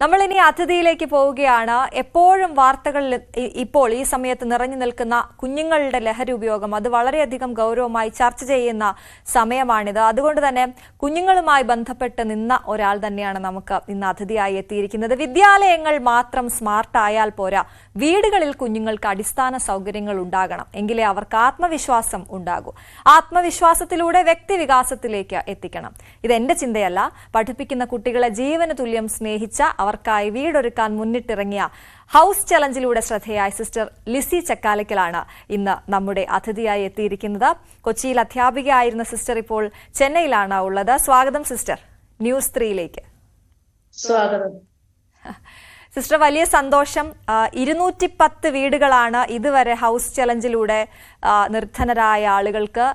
നമ്മൾ ഇനി അതിഥിയിലേക്ക് പോവുകയാണ്. എപ്പോഴും വാർത്തകളിൽ ഇപ്പോൾ ഈ സമയത്ത് നിറഞ്ഞു നിൽക്കുന്ന കുഞ്ഞുങ്ങളുടെ ലഹരി ഉപയോഗം അത് വളരെയധികം ഗൗരവമായി ചർച്ച ചെയ്യുന്ന സമയമാണിത്. അതുകൊണ്ട് തന്നെ കുഞ്ഞുങ്ങളുമായി ബന്ധപ്പെട്ട് നിന്ന ഒരാൾ തന്നെയാണ് നമുക്ക് ഇന്ന് അതിഥിയായി എത്തിയിരിക്കുന്നത്. വിദ്യാലയങ്ങൾ മാത്രം സ്മാർട്ട് ആയാൽ പോരാ, വീടുകളിൽ കുഞ്ഞുങ്ങൾക്ക് അടിസ്ഥാന സൗകര്യങ്ങൾ ഉണ്ടാകണം, എങ്കിലേ അവർക്ക് ആത്മവിശ്വാസം ഉണ്ടാകൂ. ആത്മവിശ്വാസത്തിലൂടെ വ്യക്തിവികാസത്തിലേക്ക് എത്തിക്കണം. ഇതെന്റെ ചിന്തയല്ല. പഠിപ്പിക്കുന്ന കുട്ടികളെ ജീവന് തുല്യം സ്നേഹിച്ച അവർക്കായി വീടൊരുക്കാൻ മുന്നിട്ടിറങ്ങിയ ഹൗസ് ചലഞ്ചിലൂടെ ശ്രദ്ധേയായ സിസ്റ്റർ ലിസി ചക്കാലക്കലാണ് ഇന്ന് നമ്മുടെ അതിഥിയായി എത്തിയിരിക്കുന്നത്. കൊച്ചിയിൽ അധ്യാപികയായിരുന്ന സിസ്റ്റർ ഇപ്പോൾ ചെന്നൈയിലാണ് ഉള്ളത്. സ്വാഗതം സിസ്റ്റർ ന്യൂസ് 3യിലേക്ക്. സ്വാഗതം സിസ്റ്റർ. വലിയ സന്തോഷം. 210 വീടുകളാണ് ഇതുവരെ ഹൗസ് ചലഞ്ചിലൂടെ നിർധനരായ ആളുകൾക്ക്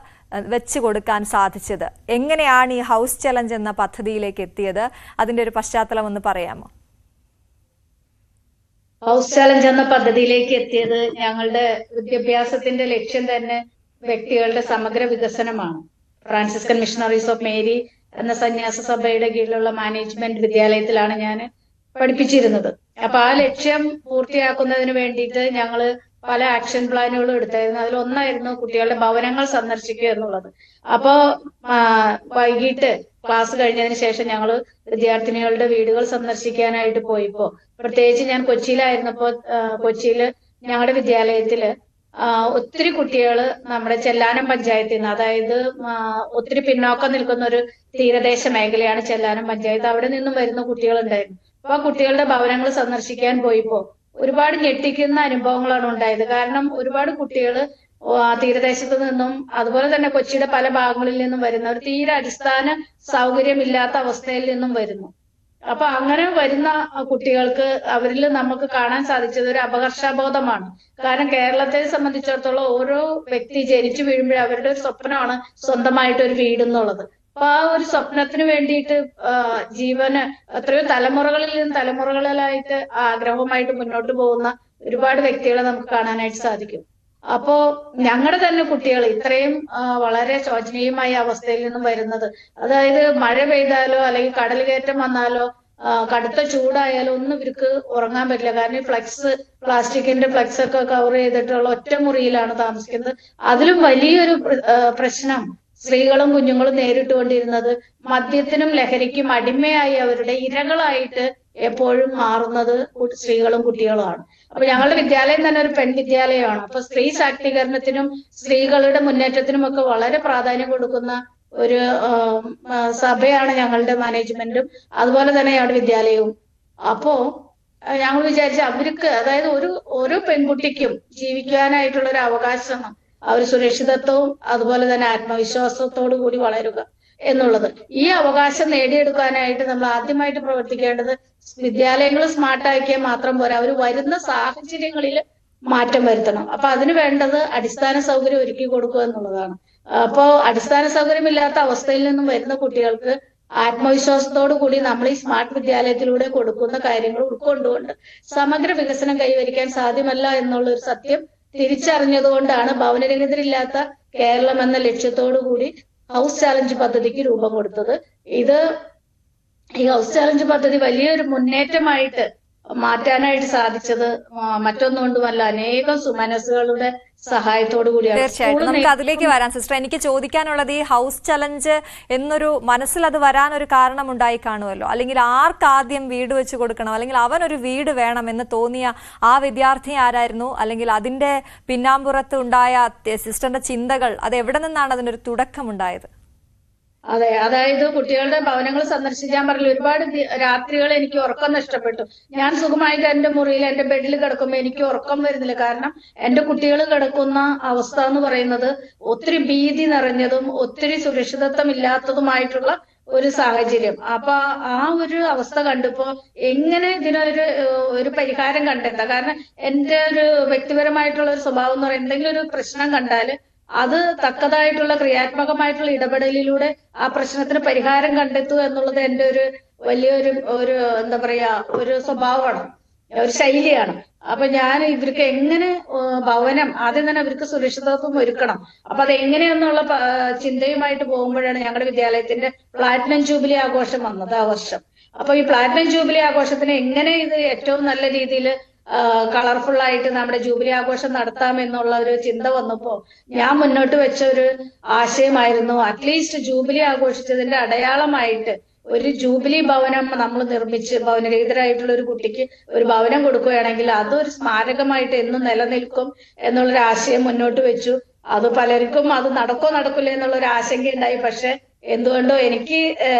വെച്ചു കൊടുക്കാൻ സാധിച്ചത്. എങ്ങനെയാണ് ഈ ഹൗസ് ചലഞ്ച് എന്ന പദ്ധതിയിലേക്ക് എത്തിയത്? അതിന്റെ ഒരു പശ്ചാത്തലം ഒന്ന് പറയാമോ? ഹൗസ് ചലഞ്ച് എന്ന പദ്ധതിയിലേക്ക് എത്തിയത് ഞങ്ങളുടെ വിദ്യാഭ്യാസത്തിന്റെ ലക്ഷ്യം തന്നെ വ്യക്തികളുടെ സമഗ്ര വികസനമാണ്. ഫ്രാൻസിസ്കൻ മിഷണറീസ് ഓഫ് മേരി എന്ന സന്യാസ സഭയുടെ കീഴിലുള്ള മാനേജ്മെന്റ് വിദ്യാലയത്തിലാണ് ഞാൻ പഠിപ്പിച്ചിരുന്നത്. അപ്പൊ ആ ലക്ഷ്യം പൂർത്തിയാക്കുന്നതിന് വേണ്ടിയിട്ട് ഞങ്ങള് പല ആക്ഷൻ പ്ലാനുകളും എടുത്തായിരുന്നു. അതിലൊന്നായിരുന്നു കുട്ടികളുടെ ഭവനങ്ങൾ സന്ദർശിക്കുക എന്നുള്ളത്. അപ്പോ വൈകിട്ട് ക്ലാസ് കഴിഞ്ഞതിന് ശേഷം ഞങ്ങൾ വിദ്യാർത്ഥിനികളുടെ വീടുകൾ സന്ദർശിക്കാനായിട്ട് പോയിപ്പോ, പ്രത്യേകിച്ച് ഞാൻ കൊച്ചിയിലായിരുന്നപ്പോ, കൊച്ചിയില് ഞങ്ങളുടെ വിദ്യാലയത്തില് ഒത്തിരി കുട്ടികള് നമ്മുടെ ചെല്ലാനം പഞ്ചായത്തിൽ നിന്ന്, അതായത് ഒത്തിരി പിന്നോക്കം നിൽക്കുന്ന ഒരു തീരദേശ മേഖലയാണ് ചെല്ലാനം പഞ്ചായത്ത്, അവിടെ നിന്നും വരുന്ന കുട്ടികളുണ്ടായിരുന്നു. അപ്പൊ ആ കുട്ടികളുടെ ഭവനങ്ങൾ സന്ദർശിക്കാൻ പോയിപ്പോ ഒരുപാട് ഞെട്ടിക്കുന്ന അനുഭവങ്ങളാണ് ഉണ്ടായത്. കാരണം ഒരുപാട് കുട്ടികള് തീരദേശത്ത് നിന്നും അതുപോലെ തന്നെ കൊച്ചിയുടെ പല ഭാഗങ്ങളിൽ നിന്നും വരുന്നവർ തീരെ അടിസ്ഥാന സൗകര്യമില്ലാത്ത അവസ്ഥയിൽ നിന്നും വരുന്നു. അപ്പൊ അങ്ങനെ വരുന്ന കുട്ടികൾക്ക് അവരിൽ നമുക്ക് കാണാൻ സാധിച്ചത് ഒരു അപകർഷബോധമാണ്. കാരണം കേരളത്തെ സംബന്ധിച്ചിടത്തോളം ഓരോ വ്യക്തി ജനിച്ചു വീഴുമ്പോഴും അവരുടെ ഒരു സ്വപ്നമാണ് സ്വന്തമായിട്ട് ഒരു വീട് എന്നുള്ളത്. അപ്പൊ ആ ഒരു സ്വപ്നത്തിന് വേണ്ടിയിട്ട് ജീവന് എത്രയോ തലമുറകളിൽ നിന്ന് തലമുറകളിലായിട്ട് ആഗ്രഹവുമായിട്ട് മുന്നോട്ട് പോകുന്ന ഒരുപാട് വ്യക്തികളെ നമുക്ക് കാണാനായിട്ട് സാധിക്കും. അപ്പോ ഞങ്ങളുടെ തന്നെ കുട്ടികൾ ഇത്രയും വളരെ ശോചനീയമായ അവസ്ഥയിൽ നിന്നും വരുന്നത്, അതായത് മഴ പെയ്താലോ അല്ലെങ്കിൽ കടൽ കയറ്റം വന്നാലോ കടുത്ത ചൂടായാലോ ഒന്നും ഇവർക്ക് ഉറങ്ങാൻ പറ്റില്ല. കാരണം പ്ലാസ്റ്റിക്കിന്റെ ഫ്ലെക്സ് ഒക്കെ കവർ ചെയ്തിട്ടുള്ള ഒറ്റ മുറിയിലാണ് താമസിക്കുന്നത്. അതിലും വലിയൊരു പ്രശ്നം സ്ത്രീകളും കുഞ്ഞുങ്ങളും നേരിട്ടുകൊണ്ടിരുന്നത് മദ്യത്തിനും ലഹരിക്കും അടിമയായി അവരുടെ ഇരകളായിട്ട് എപ്പോഴും മാറുന്നത് സ്ത്രീകളും കുട്ടികളുമാണ്. അപ്പൊ ഞങ്ങളുടെ വിദ്യാലയം തന്നെ ഒരു പെൺവിദ്യാലയമാണ്. അപ്പൊ സ്ത്രീ ശാക്തീകരണത്തിനും സ്ത്രീകളുടെ മുന്നേറ്റത്തിനും ഒക്കെ വളരെ പ്രാധാന്യം കൊടുക്കുന്ന ഒരു സഭയാണ് ഞങ്ങളുടെ മാനേജ്മെന്റും അതുപോലെ തന്നെ ഞങ്ങളുടെ വിദ്യാലയവും. അപ്പോ ഞങ്ങൾ വിചാരിച്ച അവർക്ക്, അതായത് ഓരോ പെൺകുട്ടിക്കും ജീവിക്കാനായിട്ടുള്ള ഒരു അവകാശം, അവർ സുരക്ഷിതത്വവും അതുപോലെ തന്നെ ആത്മവിശ്വാസത്തോടു കൂടി വളരുക എന്നുള്ളത്. ഈ അവകാശം നേടിയെടുക്കാനായിട്ട് നമ്മൾ ആദ്യമായിട്ട് പ്രവർത്തിക്കേണ്ടത് വിദ്യാലയങ്ങൾ സ്മാർട്ടാക്കിയാൽ മാത്രം പോരാ, അവർ വരുന്ന സാഹചര്യങ്ങളിൽ മാറ്റം വരുത്തണം. അപ്പൊ അതിന് വേണ്ടത് അടിസ്ഥാന സൗകര്യം ഒരുക്കി കൊടുക്കുക എന്നുള്ളതാണ്. അപ്പോ അടിസ്ഥാന സൗകര്യമില്ലാത്ത അവസ്ഥയിൽ നിന്നും വരുന്ന കുട്ടികൾക്ക് ആത്മവിശ്വാസത്തോടു കൂടി നമ്മൾ ഈ സ്മാർട്ട് വിദ്യാലയത്തിലൂടെ കൊടുക്കുന്ന കാര്യങ്ങൾ ഉൾക്കൊണ്ടുകൊണ്ട് സമഗ്ര വികസനം കൈവരിക്കാൻ സാധ്യമല്ല എന്നുള്ള ഒരു സത്യം തിരിച്ചറിഞ്ഞതുകൊണ്ടാണ് ഭവനരഹിതരില്ലാത്ത കേരളം എന്ന ലക്ഷ്യത്തോടു കൂടി ഹൗസ് ചാലഞ്ച് പദ്ധതിക്ക് രൂപം കൊടുത്തത്. ഈ ഹൗസ് ചാലഞ്ച് പദ്ധതി വലിയൊരു മുന്നേറ്റമായിട്ട് മാറ്റാനായിട്ട് സാധിച്ചത് മറ്റൊന്നുകൊണ്ടുമല്ല, അനേകം സുമനസ്സുകളുടെ സഹായത്തോടു കൂടിയാണ്. തീർച്ചയായിട്ടും നമുക്ക് അതിലേക്ക് വരാം സിസ്റ്റർ. എനിക്ക് ചോദിക്കാനുള്ളത്, ഈ ഹൗസ് ചലഞ്ച് എന്നൊരു മനസ്സിൽ അത് വരാൻ ഒരു കാരണം ഉണ്ടായി കാണുമല്ലോ, അല്ലെങ്കിൽ ആർക്കാദ്യം വീട് വെച്ച് കൊടുക്കണം, അല്ലെങ്കിൽ അവനൊരു വീട് വേണം എന്ന് തോന്നിയ ആ വിദ്യാർത്ഥി ആരായിരുന്നു? അല്ലെങ്കിൽ അതിന്റെ പിന്നാമ്പുറത്ത് ഉണ്ടായ സിസ്റ്ററിന്റെ ചിന്തകൾ, അത് എവിടെ നിന്നാണ് അതിനൊരു തുടക്കമുണ്ടായത്? അതെ, അതായത് കുട്ടികളുടെ ഭവനങ്ങൾ സന്ദർശിക്കാൻ പറഞ്ഞ ഒരുപാട് രാത്രികൾ എനിക്ക് ഉറക്കം നഷ്ടപ്പെട്ടു. ഞാൻ സുഖമായിട്ട് എന്റെ മുറിയിൽ എന്റെ ബെഡിൽ കിടക്കുമ്പോൾ എനിക്ക് ഉറക്കം വരുന്നില്ല. കാരണം എന്റെ കുട്ടികൾ കിടക്കുന്ന അവസ്ഥ എന്ന് പറയുന്നത് ഒത്തിരി ഭീതി നിറഞ്ഞതും ഒത്തിരി സുരക്ഷിതത്വം ഇല്ലാത്തതുമായിട്ടുള്ള ഒരു സാഹചര്യം. അപ്പൊ ആ ഒരു അവസ്ഥ കണ്ടപ്പോ എങ്ങനെ ഇതിനൊരു പരിഹാരം കണ്ടെത്താം. കാരണം എന്റെ ഒരു വ്യക്തിപരമായിട്ടുള്ള ഒരു സ്വഭാവം എന്ന് പറയുന്നത് എന്തെങ്കിലും ഒരു പ്രശ്നം കണ്ടാല് അത് തക്കതായിട്ടുള്ള ക്രിയാത്മകമായിട്ടുള്ള ഇടപെടലിലൂടെ ആ പ്രശ്നത്തിന് പരിഹാരം കണ്ടെത്തുക എന്നുള്ളത് എന്റെ ഒരു വലിയൊരു എന്താ പറയാ ഒരു സ്വഭാവമാണ്, ഒരു ശൈലിയാണ്. അപ്പൊ ഞാൻ ഇവർക്ക് എങ്ങനെ ഭവനം ആദ്യം തന്നെ അവർക്ക് സുരക്ഷിതത്വം ഒരുക്കണം, അപ്പൊ അത് എങ്ങനെയെന്നുള്ള ചിന്തയുമായിട്ട് പോകുമ്പോഴാണ് ഞങ്ങളുടെ വിദ്യാലയത്തിന്റെ പ്ലാറ്റിനം ജൂബിലി ആഘോഷം വന്നത് ആ വർഷം. അപ്പൊ ഈ പ്ലാറ്റിനം ജൂബിലി ആഘോഷത്തിന് എങ്ങനെ ഇത് ഏറ്റവും നല്ല രീതിയിൽ കളർഫുൾ ആയിട്ട് നമ്മുടെ ജൂബിലി ആഘോഷം നടത്താം എന്നുള്ള ഒരു ചിന്ത വന്നപ്പോ ഞാൻ മുന്നോട്ട് വെച്ച ഒരു ആശയമായിരുന്നു, അറ്റ്ലീസ്റ്റ് ജൂബിലി ആഘോഷിച്ചതിന്റെ അടയാളമായിട്ട് ഒരു ജൂബിലി ഭവനം നമ്മൾ നിർമ്മിച്ച് ഭവനരഹിതരായിട്ടുള്ള ഒരു കുട്ടിക്ക് ഒരു ഭവനം കൊടുക്കുകയാണെങ്കിൽ അതൊരു സ്മാരകമായിട്ട് എന്നും നിലനിൽക്കും എന്നുള്ളൊരു ആശയം മുന്നോട്ട് വെച്ചു. അത് പലർക്കും അത് നടക്കില്ല എന്നുള്ള ഒരു ആശങ്ക ഉണ്ടായി. പക്ഷെ എന്തുകൊണ്ടോ എനിക്ക്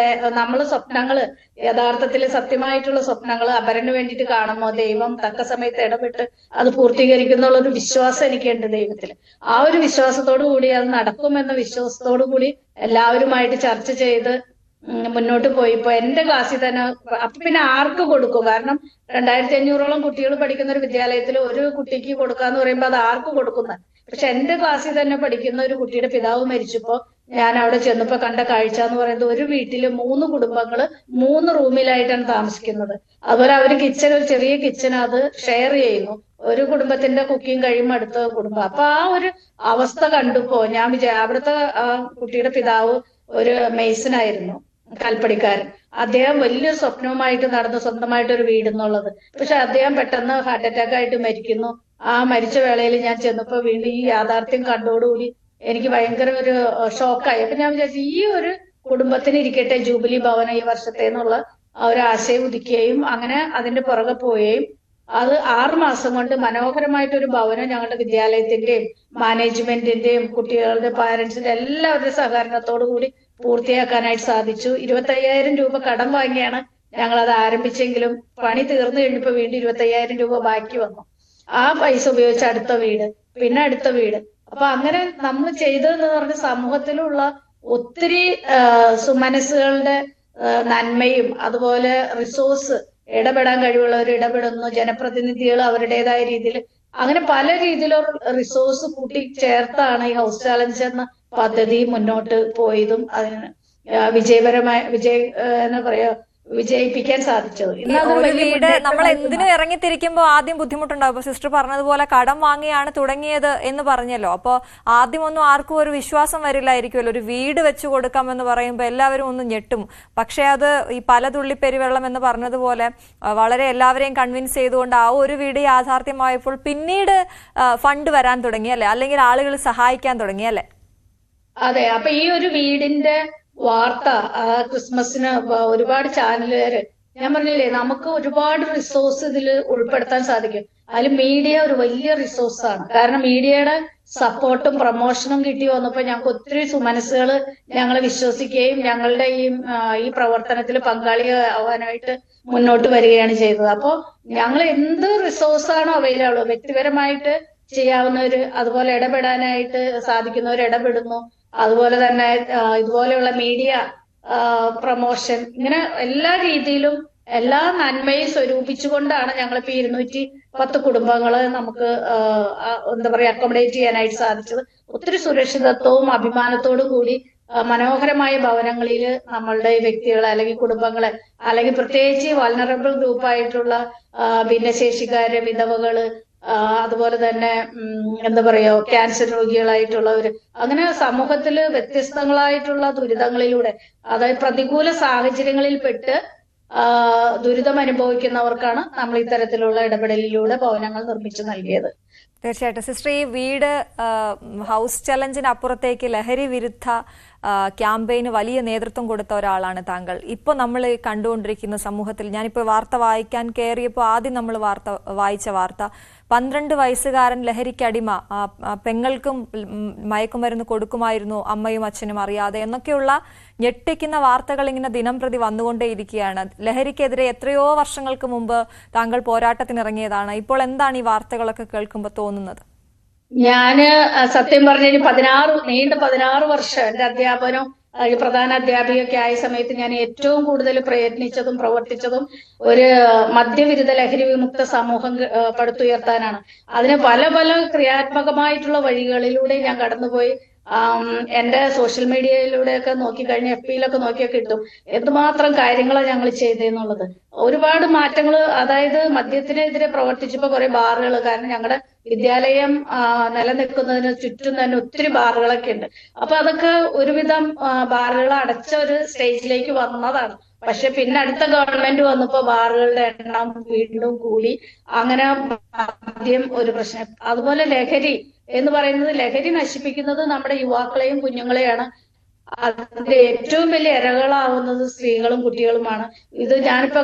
നമ്മള് സ്വപ്നങ്ങള് യഥാർത്ഥത്തിൽ സത്യമായിട്ടുള്ള സ്വപ്നങ്ങൾ അപരന് വേണ്ടിയിട്ട് കാണുമ്പോൾ ദൈവം തക്ക സമയത്ത് ഇടപെട്ട് അത് പൂർത്തീകരിക്കുന്നുള്ള ഒരു വിശ്വാസം എനിക്കുണ്ട് ദൈവത്തിൽ. ആ ഒരു വിശ്വാസത്തോടു കൂടി അത് നടക്കുമെന്ന വിശ്വാസത്തോടു കൂടി എല്ലാവരുമായിട്ട് ചർച്ച ചെയ്ത് മുന്നോട്ട് പോയി. ഇപ്പൊ എന്റെ ക്ലാസ്സിൽ തന്നെ അപ്പൊ പിന്നെ ആർക്ക് കൊടുക്കും? കാരണം 2500ഓളം കുട്ടികൾ പഠിക്കുന്ന ഒരു വിദ്യാലയത്തിൽ ഒരു കുട്ടിക്ക് കൊടുക്കാന്ന് പറയുമ്പോൾ അത് ആർക്ക് കൊടുക്കുന്ന? പക്ഷെ എന്റെ ക്ലാസ്സിൽ തന്നെ പഠിക്കുന്ന ഒരു കുട്ടിയുടെ പിതാവ് മരിച്ചപ്പോ ഞാൻ അവിടെ ചെന്നപ്പോ കണ്ട കാഴ്ച എന്ന് പറയുന്നത്, ഒരു വീട്ടില് 3 കുടുംബങ്ങള് 3 റൂമിലായിട്ടാണ് താമസിക്കുന്നത്. അതുപോലെ അവര് കിച്ചൺ, ഒരു ചെറിയ കിച്ചൺ അത് ഷെയർ ചെയ്യുന്നു. ഒരു കുടുംബത്തിന്റെ കുക്കിംഗ് കഴിയുമ്പോൾ അടുത്ത കുടുംബം. അപ്പൊ ആ ഒരു അവസ്ഥ കണ്ടപ്പോ ഞാൻ അവിടുത്തെ കുട്ടിയുടെ പിതാവ് ഒരു മെയ്സനായിരുന്നു, കൽപ്പടിക്കാരൻ. അദ്ദേഹം വലിയൊരു സ്വപ്നവുമായിട്ട് നടന്നു സ്വന്തമായിട്ട് ഒരു വീട് എന്നുള്ളത്. പക്ഷെ അദ്ദേഹം പെട്ടെന്ന് ഹാർട്ട് അറ്റാക്ക് ആയിട്ട് മരിക്കുന്നു. ആ മരിച്ച വേളയിൽ ഞാൻ ചെന്നപ്പോ വീണ്ടും ഈ യാഥാർത്ഥ്യം കണ്ടോടുകൂടി എനിക്ക് ഭയങ്കര ഒരു ഷോക്കായി. അപ്പൊ ഞാൻ വിചാരിച്ചു ഈ ഒരു കുടുംബത്തിന് ഇരിക്കട്ടെ ജൂബിലി ഭവനം ഈ വർഷത്തെ എന്നുള്ള ഒരു ആശയം ഉദിക്കുകയും അങ്ങനെ അതിന്റെ പുറകെ പോവുകയും അത് 6 മാസം കൊണ്ട് മനോഹരമായിട്ടൊരു ഭവനം ഞങ്ങളുടെ വിദ്യാലയത്തിന്റെയും മാനേജ്മെന്റിന്റെയും കുട്ടികളുടെ പാരന്റ്സിന്റെ എല്ലാവരുടെ സഹകരണത്തോടു കൂടി പൂർത്തിയാക്കാനായിട്ട് സാധിച്ചു. 25,000 രൂപ കടം വാങ്ങിയാണ് ഞങ്ങൾ അത് ആരംഭിച്ചെങ്കിലും പണി തീർന്നു കഴിഞ്ഞപ്പോ വീണ്ടും 25,000 രൂപ ബാക്കി വന്നു. ആ പൈസ ഉപയോഗിച്ച് അടുത്ത വീട്, പിന്നെ അടുത്ത വീട്. അപ്പൊ അങ്ങനെ നമ്മൾ ചെയ്തതെന്ന് പറഞ്ഞ സമൂഹത്തിലുള്ള ഒത്തിരി സുമനസ്സുകളുടെ നന്മയും അതുപോലെ റിസോഴ്സ് ഇടപെടാൻ കഴിവുള്ളവർ ഇടപെടുന്നു, ജനപ്രതിനിധികൾ അവരുടേതായ രീതിയിൽ അങ്ങനെ പല രീതിയിലുള്ള റിസോഴ്സ് കൂട്ടി ചേർത്താണ് ഈ ഹൗസ് ചാലഞ്ച് എന്ന പദ്ധതി മുന്നോട്ട് പോയതും അതിന് എന്താ പറയാ വിജയിപ്പിക്കാൻ സാധിച്ചത്. ഒരു വീട് നമ്മൾ എന്തിനും ഇറങ്ങിത്തിരിക്കുമ്പോൾ ആദ്യം ബുദ്ധിമുട്ടുണ്ടാവും. ഇപ്പൊ സിസ്റ്റർ പറഞ്ഞതുപോലെ കടം വാങ്ങിയാണ് തുടങ്ങിയത് എന്ന് പറഞ്ഞല്ലോ. അപ്പോൾ ആദ്യമൊന്നും ആർക്കും ഒരു വിശ്വാസം വരില്ലായിരിക്കുമല്ലോ. ഒരു വീട് വെച്ചു കൊടുക്കാമെന്ന് പറയുമ്പോൾ എല്ലാവരും ഒന്ന് ഞെട്ടും. പക്ഷെ അത് ഈ പലതുള്ളി പെരുവെള്ളം എന്ന് പറഞ്ഞതുപോലെ വളരെ എല്ലാവരെയും കൺവിൻസ് ചെയ്തുകൊണ്ട് ആ ഒരു വീട് യാഥാർത്ഥ്യമായപ്പോൾ പിന്നീട് ഫണ്ട് വരാൻ തുടങ്ങി അല്ലെ, അല്ലെങ്കിൽ ആളുകൾ സഹായിക്കാൻ തുടങ്ങി അല്ലെ? അതെ. അപ്പൊ ഈ ഒരു വീടിന്റെ വാർത്ത ക്രിസ്മസിന് ഒരുപാട് ചാനലുകാര്, ഞാൻ പറഞ്ഞില്ലേ നമുക്ക് ഒരുപാട് റിസോഴ്സ് ഇതിൽ ഉൾപ്പെടുത്താൻ സാധിക്കും. അതിൽ മീഡിയ ഒരു വലിയ റിസോഴ്സാണ്. കാരണം മീഡിയയുടെ സപ്പോർട്ടും പ്രൊമോഷനും കിട്ടി വന്നപ്പോ ഞങ്ങൾക്ക് ഒത്തിരി സുമനസ്സുകൾ ഞങ്ങളെ വിശ്വസിക്കുകയും ഞങ്ങളുടെ ഈ പ്രവർത്തനത്തിൽ പങ്കാളിയാവാനായിട്ട് മുന്നോട്ട് വരികയാണ് ചെയ്തത്. അപ്പോ ഞങ്ങൾ എന്ത് റിസോഴ്സാണോ അവൈലബിൾ, വ്യക്തിപരമായിട്ട് ചെയ്യാവുന്നവര് അതുപോലെ ഇടപെടാനായിട്ട് സാധിക്കുന്നവർ ഇടപെടുന്നു. അതുപോലെ തന്നെ ഇതുപോലെയുള്ള മീഡിയ പ്രൊമോഷൻ, ഇങ്ങനെ എല്ലാ രീതിയിലും എല്ലാ നന്മയും സ്വരൂപിച്ചുകൊണ്ടാണ് ഞങ്ങളിപ്പോ 210 കുടുംബങ്ങള് നമുക്ക് എന്താ പറയാ അക്കോമഡേറ്റ് ചെയ്യാനായിട്ട് സാധിച്ചത്. ഒത്തിരി സുരക്ഷിതത്വവും അഭിമാനത്തോടും കൂടി മനോഹരമായ ഭവനങ്ങളിൽ നമ്മളുടെ വ്യക്തികളെ അല്ലെങ്കിൽ കുടുംബങ്ങളെ അല്ലെങ്കിൽ പ്രത്യേകിച്ച് വൾനറബിൾ ഗ്രൂപ്പായിട്ടുള്ള ഭിന്നശേഷിക്കാര്, വിധവകള്, അതുപോലെ തന്നെ എന്താ പറയാ ക്യാൻസർ രോഗികളായിട്ടുള്ളവര്, അങ്ങനെ സമൂഹത്തില് വ്യത്യസ്തങ്ങളായിട്ടുള്ള ദുരിതങ്ങളിലൂടെ അതായത് പ്രതികൂല സാഹചര്യങ്ങളിൽ പെട്ട് ദുരിതം അനുഭവിക്കുന്നവർക്കാണ് നമ്മൾ ഇത്തരത്തിലുള്ള ഇടപെടലിലൂടെ ഭവനങ്ങൾ നിർമ്മിച്ചു നൽകിയത്. തീർച്ചയായിട്ടും സിസ്റ്റർ, ഈ വീട് ഹൗസ് ചലഞ്ചിന് അപ്പുറത്തേക്ക് ലഹരി വിരുദ്ധ ക്യാമ്പയിന് വലിയ നേതൃത്വം കൊടുത്ത ഒരാളാണ് താങ്കൾ. ഇപ്പോൾ നമ്മൾ കണ്ടുകൊണ്ടിരിക്കുന്ന സമൂഹത്തിൽ, ഞാനിപ്പോൾ വാർത്ത വായിക്കാൻ കയറിയപ്പോൾ ആദ്യം നമ്മൾ വായിച്ച വാർത്ത 12 വയസ്സുകാരൻ ലഹരിക്കടിമ, പെങ്ങൾക്കും മയക്കുമരുന്ന് കൊടുക്കുമായിരുന്നു അമ്മയും അച്ഛനും അറിയാതെ എന്നൊക്കെയുള്ള ഞെട്ടിക്കുന്ന വാർത്തകൾ ഇങ്ങനെ ദിനം പ്രതി വന്നുകൊണ്ടേയിരിക്കുകയാണ്. ലഹരിക്കെതിരെ എത്രയോ വർഷങ്ങൾക്ക് മുമ്പ് താങ്കൾ പോരാട്ടത്തിനിറങ്ങിയതാണ്. ഇപ്പോൾ എന്താണ് ഈ വാർത്തകളൊക്കെ കേൾക്കുമ്പോൾ തോന്നുന്നത്? ഞാന് സത്യം പറഞ്ഞ 16 വർഷം എന്റെ അധ്യാപനം പ്രധാന അധ്യാപികയൊക്കെ ആയ സമയത്ത് ഞാൻ ഏറ്റവും കൂടുതൽ പ്രയത്നിച്ചതും പ്രവർത്തിച്ചതും ഒരു മദ്യവിരുദ്ധ ലഹരി വിമുക്ത സമൂഹം പടുത്തുയർത്താനാണ്. അതിന് പല ക്രിയാത്മകമായിട്ടുള്ള വഴികളിലൂടെ ഞാൻ കടന്നുപോയി. എന്റെ സോഷ്യൽ മീഡിയയിലൂടെയൊക്കെ നോക്കിക്കഴിഞ്ഞാൽ FB-യിലൊക്കെ നോക്കിയാൽ കിട്ടും എന്തുമാത്രം കാര്യങ്ങളാണ് ഞങ്ങൾ ചെയ്തതെന്നുള്ളത്. ഒരുപാട് മാറ്റങ്ങൾ, അതായത് മദ്യത്തിനെതിരെ പ്രവർത്തിച്ചപ്പോ കുറെ ബാറുകൾ, കാരണം ഞങ്ങളുടെ വിദ്യാലയം നിലനിൽക്കുന്നതിന് ചുറ്റും തന്നെ ഒത്തിരി ബാറുകളൊക്കെ ഉണ്ട്. അപ്പൊ അതൊക്കെ ഒരുവിധം ബാറുകൾ അടച്ച ഒരു സ്റ്റേജിലേക്ക് വന്നതാണ്. പക്ഷെ പിന്നെ അടുത്ത ഗവൺമെന്റ് വന്നപ്പോ ബാറുകളുടെ എണ്ണം വീണ്ടും കൂടി. അങ്ങനെ ആദ്യം ഒരു പ്രശ്നം. അതുപോലെ ലഹരി എന്ന് പറയുന്നത്, ലഹരി നശിപ്പിക്കുന്നത് നമ്മുടെ യുവാക്കളെയും കുഞ്ഞുങ്ങളെയാണ്. അതിന്റെ ഏറ്റവും വലിയ ഇരകളാവുന്നത് സ്ത്രീകളും കുട്ടികളുമാണ്. ഇത് ഞാനിപ്പോ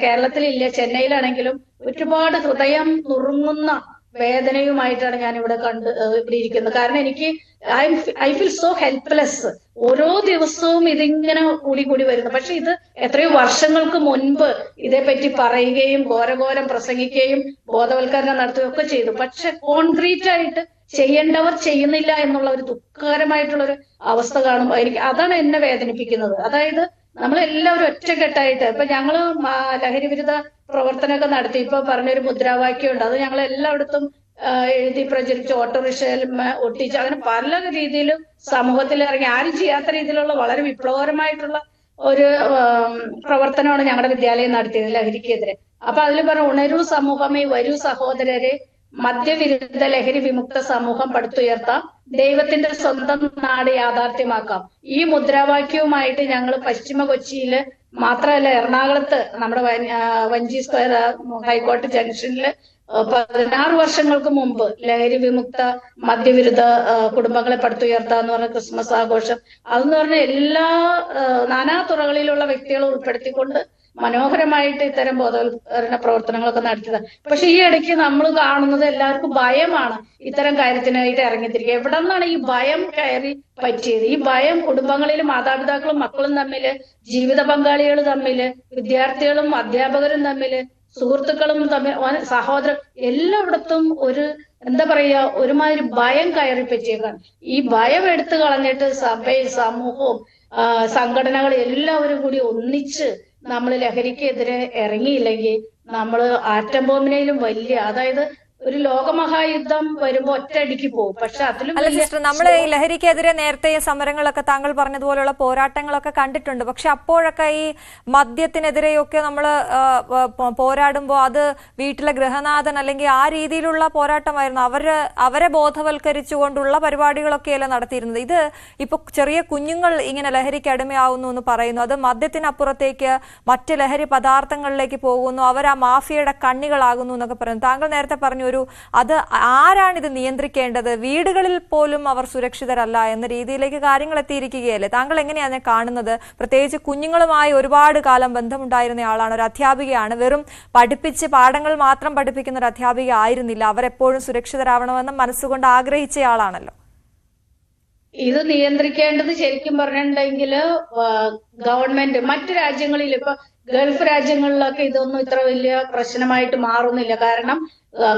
കേരളത്തിലില്ല, ചെന്നൈയിലാണെങ്കിലും ഒരുപാട് ഹൃദയം നുറുങ്ങുന്ന വേദനയുമായിട്ടാണ് ഞാൻ ഇവിടെ ഇവിടെ ഇരിക്കുന്നത്. കാരണം എനിക്ക് ഐ ഫീൽ സോ ഹെൽപ്ലെസ്. ഓരോ ദിവസവും ഇതിങ്ങനെ കൂടി വരുന്നു. പക്ഷെ ഇത് എത്രയോ വർഷങ്ങൾക്ക് മുൻപ് ഇതേപ്പറ്റി പറയുകയും ഘോരഘോരം പ്രസംഗിക്കുകയും ബോധവൽക്കരണം നടത്തുകയൊക്കെ ചെയ്തു. പക്ഷെ കോൺക്രീറ്റ് ആയിട്ട് ചെയ്യേണ്ടവർ ചെയ്യുന്നില്ല എന്നുള്ള ഒരു ദുഃഖകരമായിട്ടുള്ള ഒരു അവസ്ഥ കാണുമ്പോൾ അതാണ് എന്നെ വേദനിപ്പിക്കുന്നത്. അതായത് നമ്മളെല്ലാവരും ഒറ്റക്കെട്ടായിട്ട്, ഇപ്പൊ ഞങ്ങള് ലഹരി വിരുദ്ധ പ്രവർത്തനമൊക്കെ നടത്തി. ഇപ്പൊ പറഞ്ഞൊരു മുദ്രാവാക്യം ഉണ്ട്, അത് ഞങ്ങൾ എല്ലായിടത്തും എഴുതി പ്രചരിച്ച് ഓട്ടോറിക്ഷയിൽ ഒട്ടിച്ച് അങ്ങനെ പല രീതിയിലും സമൂഹത്തിൽ ഇറങ്ങി. ആരും ചെയ്യാത്ത രീതിയിലുള്ള വളരെ വിപ്ലവകരമായിട്ടുള്ള ഒരു പ്രവർത്തനമാണ് ഞങ്ങളുടെ വിദ്യാലയം നടത്തിയത് ലഹരിക്കെതിരെ. അപ്പൊ അതിൽ പറഞ്ഞ, ഉണരൂ സമൂഹമേ, വരൂ സഹോദരരെ, മദ്യവിരുദ്ധ ലഹരി വിമുക്ത സമൂഹം പടുത്തുയർത്താം, ദൈവത്തിന്റെ സ്വന്തം നാട് യാഥാർത്ഥ്യമാക്കാം. ഈ മുദ്രാവാക്യവുമായിട്ട് ഞങ്ങൾ പശ്ചിമ കൊച്ചിയില് മാത്രമല്ല, എറണാകുളത്ത് നമ്മുടെ വഞ്ചി സ്ക്വയർ ഹൈക്കോടതി ജംഗ്ഷനിൽ 16 വർഷങ്ങൾക്ക് മുമ്പ് ലഹരി വിമുക്ത മദ്യവിരുദ്ധ കുടുംബങ്ങളെ പടുത്തുയർത്താന്ന് പറഞ്ഞ ക്രിസ്മസ് ആഘോഷം, അതെന്ന് പറഞ്ഞ എല്ലാ നാനാ തുറകളിലുള്ള വ്യക്തികളെ ഉൾപ്പെടുത്തിക്കൊണ്ട് മനോഹരമായിട്ട് ഇത്തരം ബോധവൽക്കരണ പ്രവർത്തനങ്ങളൊക്കെ നടത്തിയത്. പക്ഷെ ഈ ഇടയ്ക്ക് നമ്മൾ കാണുന്നത് എല്ലാവർക്കും ഭയമാണ് ഇത്തരം കാര്യത്തിനായിട്ട് ഇറങ്ങിത്തിരിക്കുക. എവിടെ നിന്നാണ് ഈ ഭയം കയറി പറ്റിയത്? ഈ ഭയം കുടുംബങ്ങളിലും മാതാപിതാക്കളും മക്കളും തമ്മില്, ജീവിത പങ്കാളികൾ തമ്മില്, വിദ്യാർത്ഥികളും അധ്യാപകരും തമ്മില്, സുഹൃത്തുക്കളും തമ്മിൽ, സഹോദരൻ, എല്ലായിടത്തും ഒരു എന്താ പറയാ, ഒരുമാതിരി ഭയം കയറി പറ്റിയേക്കാണ്. ഈ ഭയം എടുത്തു കളഞ്ഞിട്ട് സഭയും സമൂഹവും സംഘടനകൾ എല്ലാവരും കൂടി ഒന്നിച്ച് നമ്മൾ ലഹരിക്കെതിരെ ഇറങ്ങിയില്ലെങ്കിൽ നമ്മൾ ആറ്റം ബോംബിനേലും വലിയ, അതായത് ഒരു ലോകമഹായുദ്ധം വരുമ്പോ ഒറ്റയടിക്ക് പോകും. പക്ഷെ അതിലും അല്ല സിസ്റ്റർ, നമ്മൾ ഈ ലഹരിക്കെതിരെ നേരത്തെ സമരങ്ങളൊക്കെ താങ്കൾ പറഞ്ഞതുപോലെയുള്ള പോരാട്ടങ്ങളൊക്കെ കണ്ടിട്ടുണ്ട്. പക്ഷെ അപ്പോഴൊക്കെ ഈ മദ്യത്തിനെതിരെയൊക്കെ നമ്മൾ പോരാടുമ്പോൾ അത് വീട്ടിലെ ഗൃഹനാഥൻ അല്ലെങ്കിൽ ആ രീതിയിലുള്ള പോരാട്ടമായിരുന്നു. അവരെ ബോധവൽക്കരിച്ചുകൊണ്ടുള്ള പരിപാടികളൊക്കെയല്ല നടത്തിയിരുന്നത്. ഇത് ഇപ്പൊ ചെറിയ കുഞ്ഞുങ്ങൾ ഇങ്ങനെ ലഹരിക്ക് അടിമയാവുന്നു എന്ന് പറയുന്നു. അത് മദ്യത്തിനപ്പുറത്തേക്ക് മറ്റ് ലഹരി പദാർത്ഥങ്ങളിലേക്ക് പോകുന്നു, അവർ ആ മാഫിയയുടെ കണ്ണികളാകുന്നു എന്നൊക്കെ പറയുന്നു. താങ്കൾ നേരത്തെ പറഞ്ഞു അത് ആരാണിത് നിയന്ത്രിക്കേണ്ടത്? വീടുകളിൽ പോലും അവർ സുരക്ഷിതരല്ല എന്ന രീതിയിലേക്ക് കാര്യങ്ങൾ എത്തിയിരിക്കുകയല്ലേ? താങ്കൾ എങ്ങനെയാണ് കാണുന്നത്? പ്രത്യേകിച്ച് കുഞ്ഞുങ്ങളുമായി ഒരുപാട് കാലം ബന്ധമുണ്ടായിരുന്ന ആളാണ്, ഒരു അധ്യാപികയാണ്. വെറും പഠിപ്പിച്ച് പാഠങ്ങൾ മാത്രം പഠിപ്പിക്കുന്ന ഒരു അധ്യാപിക ആയിരുന്നില്ല. അവരെപ്പോഴും സുരക്ഷിതരാവണമെന്ന് മനസ്സുകൊണ്ട് ആഗ്രഹിച്ചയാളാണല്ലോ. ഇത് നിയന്ത്രിക്കേണ്ടത് ശരിക്കും പറഞ്ഞിട്ടുണ്ടെങ്കിൽ ഗവൺമെന്റ്, മറ്റു രാജ്യങ്ങളിൽ, ഇപ്പൊ ഗൾഫ് രാജ്യങ്ങളിലൊക്കെ ഇതൊന്നും ഇത്ര വലിയ പ്രശ്നമായിട്ട് മാറുന്നില്ല. കാരണം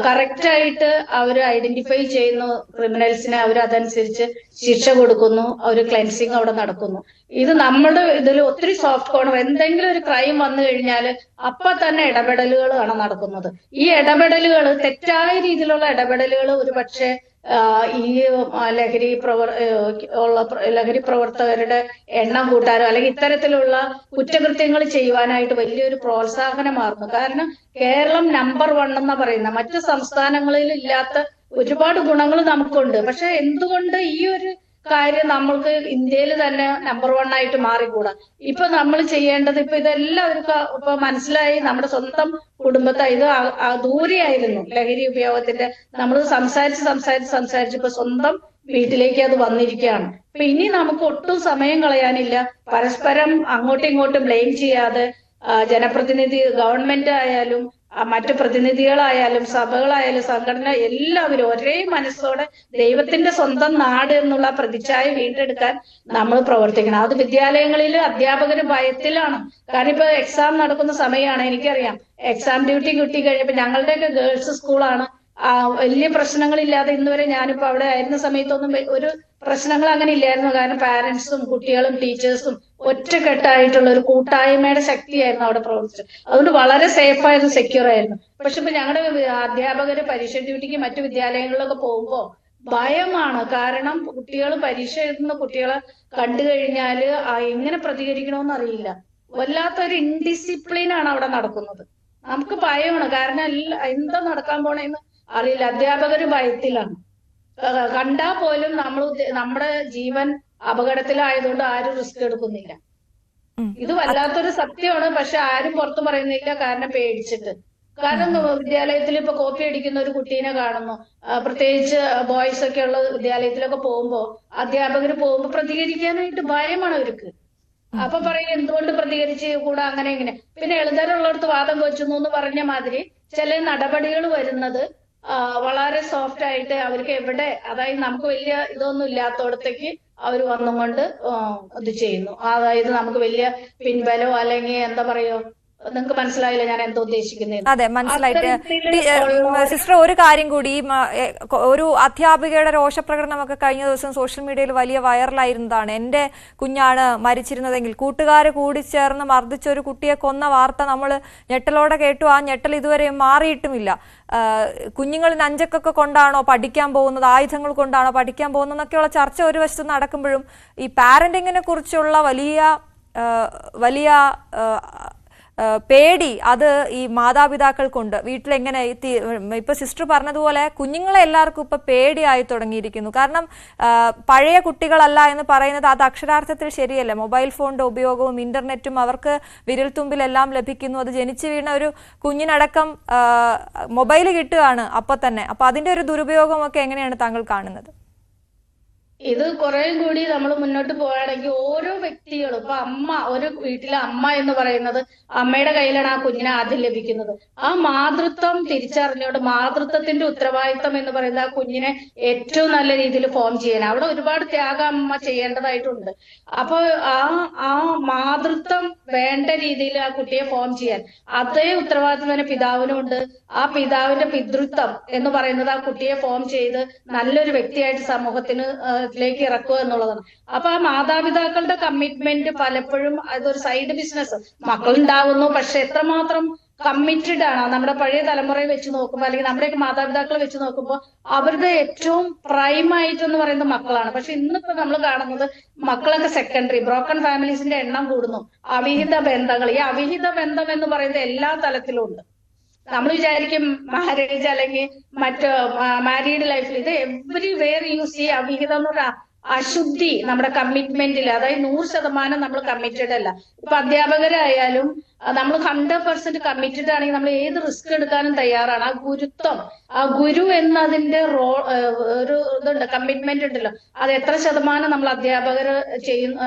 കറക്റ്റായിട്ട് അവർ ഐഡന്റിഫൈ ചെയ്യുന്നു ക്രിമിനൽസിനെ, അവർ അതനുസരിച്ച് ശിക്ഷ കൊടുക്കുന്നു, അവർ ക്ലെൻസിങ് അവിടെ നടക്കുന്നു. ഇത് നമ്മുടെ ഇതിൽ ഒത്തിരി സോഫ്റ്റ് കോർണർ, എന്തെങ്കിലും ഒരു ക്രൈം വന്നു കഴിഞ്ഞാൽ അപ്പൊ തന്നെ ഇടപെടലുകളാണ് നടക്കുന്നത്. ഈ ഇടപെടലുകൾ, തെറ്റായ രീതിയിലുള്ള ഇടപെടലുകൾ ഒരു പക്ഷേ ഈ ലഹരി പ്രവർത്തകരുടെ എണ്ണം കൂട്ടാനോ അല്ലെങ്കിൽ ഇത്തരത്തിലുള്ള കുറ്റകൃത്യങ്ങൾ ചെയ്യുവാനായിട്ട് വലിയൊരു പ്രോത്സാഹനമായിരുന്നു. കാരണം കേരളം നമ്പർ 1 എന്നാ പറയുന്ന, മറ്റു സംസ്ഥാനങ്ങളിൽ ഇല്ലാത്ത ഒരുപാട് ഗുണങ്ങൾ നമുക്കുണ്ട്. പക്ഷെ എന്തുകൊണ്ട് ഈ ഒരു കാര്യം നമ്മൾക്ക് ഇന്ത്യയിൽ തന്നെ നമ്പർ 1 ആയിട്ട് മാറിക്കൂടാ? ഇപ്പൊ നമ്മൾ ചെയ്യേണ്ടത്, ഇപ്പൊ ഇതെല്ലാവർക്കും ഇപ്പൊ മനസ്സിലായി, നമ്മുടെ സ്വന്തം കുടുംബത്തെ, ഇത് ദൂരെയായിരുന്നു ലഹരി ഉപയോഗത്തിന്റെ, നമ്മൾ സംസാരിച്ച് ഇപ്പൊ സ്വന്തം വീട്ടിലേക്ക് അത് വന്നിരിക്കുകയാണ്. അപ്പൊ ഇനി നമുക്ക് ഒട്ടും സമയം കളയാനില്ല. പരസ്പരം അങ്ങോട്ടും ഇങ്ങോട്ടും ബ്ലെയിം ചെയ്യാതെ ജനപ്രതിനിധി, ഗവൺമെന്റ് ആയാലും മറ്റു പ്രതിനിധികളായാലും സഭകളായാലും സംഘടന, എല്ലാവരും ഒരേ മനസ്സോടെ ദൈവത്തിന്റെ സ്വന്തം നാട് എന്നുള്ള പ്രതിച്ഛായ വീണ്ടെടുക്കാൻ നമ്മൾ പ്രവർത്തിക്കണം. അത് വിദ്യാലയങ്ങളിൽ അധ്യാപകർ ഭയത്തിലാണ്. കാരണം ഇപ്പൊ എക്സാം നടക്കുന്ന സമയമാണ്, എനിക്കറിയാം. എക്സാം ഡ്യൂട്ടി കിട്ടി കഴിഞ്ഞപ്പോ, ഞങ്ങളുടെയൊക്കെ ഗേൾസ് സ്കൂളാണ്, വലിയ പ്രശ്നങ്ങളില്ലാതെ ഇന്നുവരെ, ഞാനിപ്പോ അവിടെ ആയിരുന്ന സമയത്തൊന്നും ഒരു പ്രശ്നങ്ങൾ അങ്ങനെ ഇല്ലായിരുന്നു. കാരണം പാരന്റ്സും കുട്ടികളും ടീച്ചേഴ്സും ഒറ്റക്കെട്ടായിട്ടുള്ള ഒരു കൂട്ടായ്മയുടെ ശക്തിയായിരുന്നു അവിടെ പ്രവർത്തിച്ചത്. അതുകൊണ്ട് വളരെ സേഫ് ആയിരുന്നു, സെക്യൂർ ആയിരുന്നു. പക്ഷെ ഇപ്പൊ ഞങ്ങളുടെ അധ്യാപകര് പരീക്ഷ ഡ്യൂട്ടിക്ക് മറ്റു വിദ്യാലയങ്ങളിലൊക്കെ പോകുമ്പോ ഭയമാണ്. കാരണം കുട്ടികൾ പരീക്ഷ എഴുതുന്ന കുട്ടികളെ കണ്ടു കഴിഞ്ഞാല് എങ്ങനെ പ്രതികരിക്കണമെന്ന് അറിയില്ല. വല്ലാത്തൊരു ഇൻഡിസിപ്ലിൻ ആണ് അവിടെ നടക്കുന്നത്. നമുക്ക് ഭയമാണ്. കാരണം എന്താ നടക്കാൻ പോണേന്ന് അറിയില്ല. അധ്യാപകര് ഭയത്തിലാണ്. കണ്ടാ പോലും നമ്മുടെ ജീവൻ അപകടത്തിലായതുകൊണ്ട് ആരും റിസ്ക് എടുക്കുന്നില്ല. ഇത് വല്ലാത്തൊരു സത്യമാണ്. പക്ഷെ ആരും പുറത്തു പറയുന്നില്ല. കാരണം പേടിച്ചിട്ട്. കാരണം വിദ്യാലയത്തിൽ ഇപ്പൊ കോപ്പി അടിക്കുന്ന ഒരു കുട്ടീനെ കാണുന്നു. പ്രത്യേകിച്ച് ബോയ്സ് ഒക്കെ ഉള്ള വിദ്യാലയത്തിലൊക്കെ പോകുമ്പോ അധ്യാപകര് പോകുമ്പോ പ്രതികരിക്കാനായിട്ട് ഭയമാണ് അവർക്ക്. അപ്പൊ പറയും എന്തുകൊണ്ട് പ്രതികരിച്ച് കൂടാ, അങ്ങനെ ഇങ്ങനെ. പിന്നെ എളുതരുള്ളിടത്ത് വാദം വെച്ചു എന്ന് പറഞ്ഞ മാതിരി ചില നടപടികൾ വരുന്നത് വളരെ സോഫ്റ്റ് ആയിട്ട് അവർക്ക് എവിടെ, അതായത് നമുക്ക് വലിയ ഇതൊന്നും ഇല്ലാത്തടത്തേക്ക് അവർ വന്നുകൊണ്ട് ഇത് ചെയ്യുന്നു. അതായത് നമുക്ക് വലിയ പിൻബലോ അല്ലെങ്കിൽ എന്താ പറയോ, നിങ്ങൾക്ക് മനസ്സിലായില്ല ഞാൻ എന്താ ഉദ്ദേശിക്കുന്നത്? അതെ, മനസ്സിലായിട്ട്. സിസ്റ്റർ, ഒരു കാര്യം കൂടി, ഒരു അധ്യാപികയുടെ രോഷപ്രകടനമൊക്കെ കഴിഞ്ഞ ദിവസം സോഷ്യൽ മീഡിയയിൽ വലിയ വൈറലായിരുന്നതാണ്. എന്റെ കുഞ്ഞാണ് മരിച്ചിരുന്നതെങ്കിൽ കൂട്ടുകാരെ കൂടി ചേർന്ന് മർദ്ദിച്ച ഒരു കുട്ടിയെ കൊന്ന വാർത്ത നമ്മൾ ഞെട്ടലോടെ കേട്ടു. ആ ഞെട്ടൽ ഇതുവരെ മാറിയിട്ടുമില്ല. കുഞ്ഞുങ്ങൾ നഞ്ചക്കൊക്കെ കൊണ്ടാണോ പഠിക്കാൻ പോകുന്നത്, ആയുധങ്ങൾ കൊണ്ടാണോ പഠിക്കാൻ പോകുന്നത് എന്നൊക്കെയുള്ള ചർച്ച ഒരു വശത്ത് നടക്കുമ്പോഴും ഈ പാരന്റിങ്ങിനെ കുറിച്ചുള്ള വലിയ പേടി അത് ഈ മാതാപിതാക്കൾക്കുണ്ട്. വീട്ടിലെങ്ങനെ ഇപ്പൊ സിസ്റ്റർ പറഞ്ഞതുപോലെ കുഞ്ഞുങ്ങളെ എല്ലാവർക്കും ഇപ്പൊ പേടിയായി തുടങ്ങിയിരിക്കുന്നു. കാരണം പഴയ കുട്ടികളല്ല എന്ന് പറയുന്നത് അത് അക്ഷരാർത്ഥത്തിൽ ശരിയല്ല. മൊബൈൽ ഫോണിന്റെ ഉപയോഗവും ഇന്റർനെറ്റും അവർക്ക് വിരൽത്തുമ്പിലെല്ലാം ലഭിക്കുന്നു. അത് ജനിച്ചു വീണ ഒരു കുഞ്ഞിനടക്കം മൊബൈൽ കിട്ടുകയാണ് അപ്പൊ തന്നെ. അപ്പൊ അതിന്റെ ഒരു ദുരുപയോഗമൊക്കെ എങ്ങനെയാണ് താങ്കൾ കാണുന്നത്? ഇത് കുറെ കൂടി നമ്മൾ മുന്നോട്ട് പോവുകയാണെങ്കിൽ ഓരോ വ്യക്തികളും, ഇപ്പൊ ഒരു വീട്ടിലെ അമ്മ എന്ന് പറയുന്നത് അമ്മയുടെ കയ്യിലാണ് ആ കുഞ്ഞിനെ ആദ്യം ലഭിക്കുന്നത്. ആ മാതൃത്വം തിരിച്ചറിഞ്ഞുകൊണ്ട് മാതൃത്വത്തിന്റെ ഉത്തരവാദിത്വം എന്ന് പറയുന്നത് ആ കുഞ്ഞിനെ ഏറ്റവും നല്ല രീതിയിൽ ഫോം ചെയ്യാൻ അവിടെ ഒരുപാട് ത്യാഗം അമ്മ ചെയ്യേണ്ടതായിട്ടുണ്ട്. അപ്പൊ ആ മാതൃത്വം വേണ്ട രീതിയിൽ ആ കുട്ടിയെ ഫോം ചെയ്യാൻ അതേ ഉത്തരവാദിത്വം തന്നെ പിതാവിനുണ്ട്. ആ പിതാവിന്റെ പിതൃത്വം എന്ന് പറയുന്നത് ആ കുട്ടിയെ ഫോം ചെയ്ത് നല്ലൊരു വ്യക്തിയായിട്ട് സമൂഹത്തിന് ിലേക്ക് ഇറക്കുക എന്നുള്ളതാണ്. അപ്പൊ ആ മാതാപിതാക്കളുടെ കമ്മിറ്റ്മെന്റ് പലപ്പോഴും അതൊരു സൈഡ് ബിസിനസ്. മക്കളുണ്ടാകുന്നു, പക്ഷെ എത്രമാത്രം കമ്മിറ്റഡ് ആണ്. നമ്മുടെ പഴയ തലമുറയെ വെച്ച് നോക്കുമ്പോൾ അല്ലെങ്കിൽ നമ്മുടെയൊക്കെ മാതാപിതാക്കളെ വെച്ച് നോക്കുമ്പോൾ അവരുടെ ഏറ്റവും പ്രൈം ആയിട്ടെന്ന് പറയുന്നത് മക്കളാണ്. പക്ഷെ ഇന്നിപ്പോ നമ്മൾ കാണുന്നത് മക്കളൊക്കെ സെക്കൻഡറി, ബ്രോക്കൺ ഫാമിലീസിന്റെ എണ്ണം കൂടുന്നു. അവിഹിത ബന്ധങ്ങൾ, ഈ അവിഹിത ബന്ധം എന്ന് പറയുന്നത് എല്ലാ തലത്തിലും ഉണ്ട്. നമ്മൾ വിചാരിക്കും മാരേജ് അല്ലെങ്കിൽ മറ്റ് മാരീഡ് ലൈഫിൽ, ഇത് എവരിവെയർ യൂസ് ഈ അവിഹിതം എന്ന് പറഞ്ഞ അശുദ്ധി നമ്മുടെ കമ്മിറ്റ്മെന്റിൽ, അതായത് 100% നമ്മൾ കമ്മിറ്റഡ് അല്ല. ഇപ്പൊ അധ്യാപകരായാലും നമ്മൾ 100% കമ്മിറ്റഡ് ആണെങ്കിൽ നമ്മൾ ഏത് റിസ്ക് എടുക്കാനും തയ്യാറാണ്. ആ ഗുരുത്വം, ആ ഗുരു എന്നതിന്റെ ഒരു ഇതുണ്ട്, കമ്മിറ്റ്മെന്റ് ഉണ്ടല്ലോ, അത് എത്ര ശതമാനം നമ്മൾ അധ്യാപകർ ചെയ്യുന്ന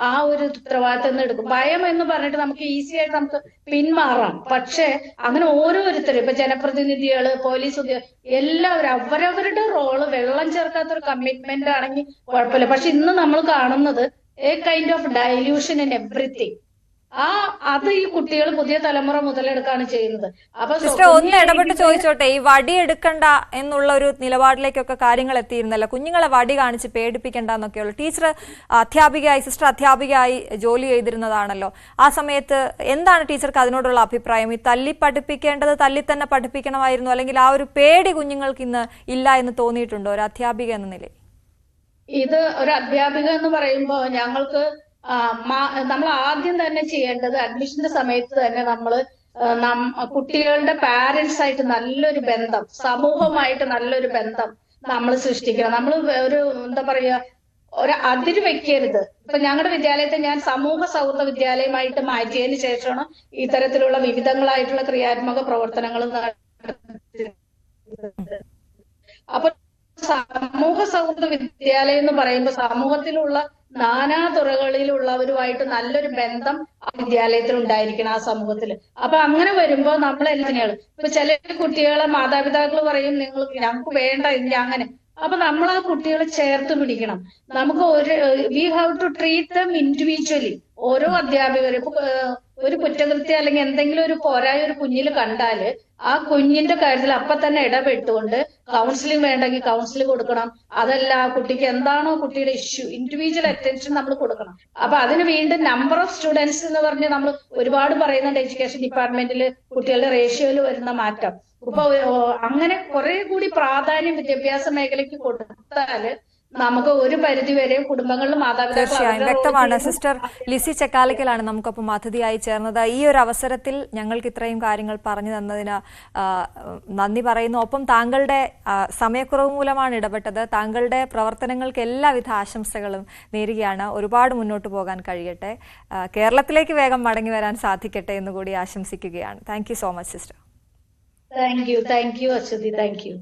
ആ ഒരു ഉത്തരവാദിത്തം എടുക്കും. ഭയം എന്ന് പറഞ്ഞിട്ട് നമുക്ക് ഈസി ആയിട്ട് നമുക്ക് പിന്മാറാം. പക്ഷെ അങ്ങനെ ഓരോരുത്തരും, ഇപ്പൊ ജനപ്രതിനിധികള്, പോലീസ് എല്ലാവരും അവരവരുടെ റോള് വെള്ളം ചേർക്കാത്തൊരു കമ്മിറ്റ്മെന്റ് ആണെങ്കിൽ കുഴപ്പമില്ല. പക്ഷെ ഇന്ന് നമ്മൾ കാണുന്നത് A kind of dilution in everything. അത് ഈ കുട്ടികൾ പുതിയ തലമുറ മുതലെടുക്കാണ് ചെയ്യുന്നത്. അപ്പൊ സിസ്റ്റർ, ഒന്ന് ഇടപെട്ട് ചോദിച്ചോട്ടെ, ഈ വടി എടുക്കണ്ട എന്നുള്ള ഒരു നിലപാടിലേക്കൊക്കെ കാര്യങ്ങൾ എത്തിയിരുന്നല്ലോ. കുഞ്ഞുങ്ങളെ വടി കാണിച്ച് പേടിപ്പിക്കണ്ട എന്നൊക്കെയുള്ള. സിസ്റ്റർ അധ്യാപികയായി ജോലി ചെയ്തിരുന്നതാണല്ലോ. ആ സമയത്ത് എന്താണ് ടീച്ചർക്ക് അതിനോടുള്ള അഭിപ്രായം? ഈ തല്ലി പഠിപ്പിക്കേണ്ടത് തല്ലി തന്നെ പഠിപ്പിക്കണമായിരുന്നു, അല്ലെങ്കിൽ ആ ഒരു പേടി കുഞ്ഞുങ്ങൾക്ക് ഇന്ന് ഇല്ല എന്ന് തോന്നിയിട്ടുണ്ടോ ഒരു അധ്യാപിക എന്ന നിലയിൽ? ഇത് ഒരു അധ്യാപിക എന്ന് പറയുമ്പോൾ ഞങ്ങൾക്ക് നമ്മൾ ആദ്യം തന്നെ ചെയ്യേണ്ടത് അഡ്മിഷന്റെ സമയത്ത് തന്നെ കുട്ടികളുടെ പാരന്റ്സ് ആയിട്ട് നല്ലൊരു ബന്ധം, സമൂഹമായിട്ട് നല്ലൊരു ബന്ധം നമ്മൾ സൃഷ്ടിക്കണം. നമ്മൾ ഒരു എന്താ പറയുക, ഒരു അതിര് വെക്കരുത്. ഇപ്പൊ ഞങ്ങളുടെ വിദ്യാലയത്തെ ഞാൻ സമൂഹ സൗഹൃദ വിദ്യാലയമായിട്ട് മാറ്റിയതിന് ശേഷമാണ് ഇത്തരത്തിലുള്ള വിവിധങ്ങളായിട്ടുള്ള ക്രിയാത്മക പ്രവർത്തനങ്ങൾ അപ്പൊ സമൂഹ സൗഹൃദ വിദ്യാലയം എന്ന് പറയുമ്പോൾ സമൂഹത്തിലുള്ള നാനാ തുറകളിലുള്ളവരുമായിട്ട് നല്ലൊരു ബന്ധം ആ വിദ്യാലയത്തിൽ ഉണ്ടായിരിക്കണം, ആ സമൂഹത്തിൽ. അപ്പൊ അങ്ങനെ വരുമ്പോ നമ്മളെല്ലാത്തിനെയാണ്, ഇപ്പൊ ചില കുട്ടികളെ മാതാപിതാക്കൾ പറയും ഞങ്ങൾക്ക് വേണ്ട അങ്ങനെ. അപ്പൊ നമ്മൾ ആ കുട്ടികളെ ചേർത്ത് പിടിക്കണം. നമുക്ക് we have to treat them individually. ഓരോ അധ്യാപകരും ഇപ്പൊ ഒരു കുറ്റകൃത്യം അല്ലെങ്കിൽ എന്തെങ്കിലും ഒരു പോരായ ഒരു കുഞ്ഞിൽ കണ്ടാല് ആ കുഞ്ഞിന്റെ കാര്യത്തിൽ അപ്പൊ തന്നെ ഇടപെട്ടുകൊണ്ട് കൗൺസിലിംഗ് വേണ്ടെങ്കിൽ കൗൺസിലിംഗ് കൊടുക്കണം. അതല്ല ആ കുട്ടിക്ക് എന്താണോ കുട്ടിയുടെ ഇഷ്യൂ ഇൻഡിവിജ്വൽ അറ്റൻഷൻ നമ്മൾ കൊടുക്കണം. അപ്പൊ അതിന് വീണ്ടും നമ്പർ ഓഫ് സ്റ്റുഡൻസ് എന്ന് പറഞ്ഞ് നമ്മൾ ഒരുപാട് പറയുന്നുണ്ട് എഡ്യൂക്കേഷൻ ഡിപ്പാർട്ട്മെന്റിൽ കുട്ടികളുടെ റേഷ്യോയിൽ വരുന്ന മാറ്റം. ഇപ്പൊ അങ്ങനെ കുറെ കൂടി പ്രാധാന്യം വിദ്യാഭ്യാസ മേഖലയ്ക്ക് കൊടുത്താല് നമുക്ക് ഒരു പരിധി വരെ കുടുംബങ്ങളിലും തീർച്ചയായും വ്യക്തമാണ്. മാതാപിതാക്കൾ സിസ്റ്റർ ലിസി ചക്കാലക്കലാണ് നമുക്കൊപ്പം അതിഥിയായി ചേർന്നത്. ഈ ഒരു അവസരത്തിൽ ഞങ്ങൾക്ക് ഇത്രയും കാര്യങ്ങൾ പറഞ്ഞു തന്നതിന് നന്ദി പറയുന്നു. ഒപ്പം താങ്കളുടെ സമയക്കുറവ് മൂലമാണ് ഇടപെട്ടത്. താങ്കളുടെ പ്രവർത്തനങ്ങൾക്ക് എല്ലാവിധ ആശംസകളും നേരുകയാണ്. ഒരുപാട് മുന്നോട്ട് പോകാൻ കഴിയട്ടെ, കേരളത്തിലേക്ക് വേഗം മടങ്ങി വരാൻ സാധിക്കട്ടെ എന്നുകൂടി ആശംസിക്കുകയാണ്. Thank you so much sister. Thank you Aswathy, thank U.